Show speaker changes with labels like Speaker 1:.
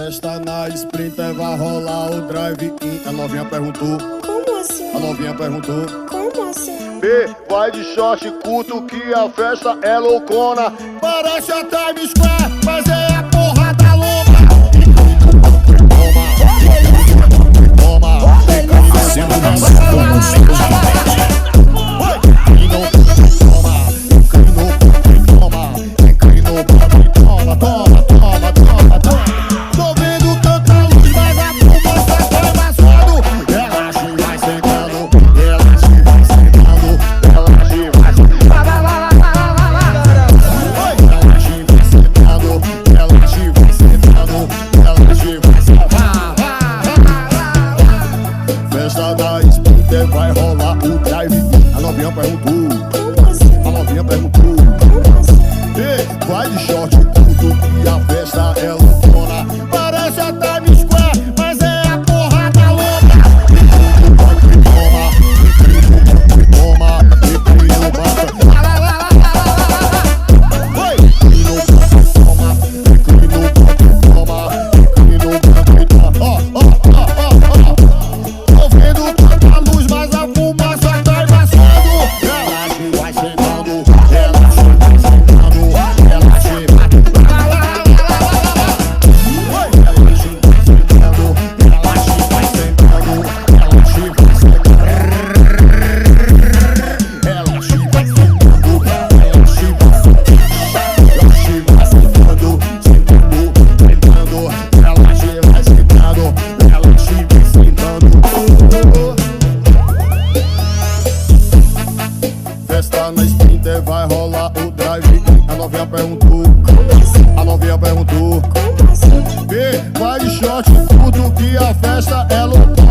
Speaker 1: festa na Sprinter vai rolar o drive-in. A novinha perguntou.
Speaker 2: Como assim?
Speaker 1: A novinha perguntou.
Speaker 2: Como assim?
Speaker 1: B, vai de short curto que a festa é loucona. Parece a Times Square, mas é a porra da lomba. Toma, tô vendo tanta luz, mas a fumaça tá embaçado. Relaxe, vai sentando, relaxe, vai sentando, relaxe, vai sentando. Relaxe, vai sentando, relaxe, vai sentando, relaxe, vai sentando. Festa da Sprinter vai rolar o drive-in. A novinha perguntou.
Speaker 2: Como assim?
Speaker 1: A novinha perguntou.
Speaker 2: Como assim?
Speaker 1: E vai de short curto que a festa é loucona. Parece a Times Square, mas é a porra da lomba. Toma, toma, toma, tô vendo tanta luz, mas a fumaça tá embaçando. Relaxe, vai sentando, relaxe, vai sentando, relaxe, vai sentando, relaxe, vai sentando, relaxe, vai sentando, relaxe, vai sentando, relaxe, vai sentando, sentando, relaxe, vai sentando, relaxe, vai sentando. Festa na Sprinter vai rolar o drive-in. A novinha perguntou.
Speaker 2: Como assim?
Speaker 1: A novinha perguntou.
Speaker 2: Como assim?
Speaker 1: B, vai de short curto que a festa é louca.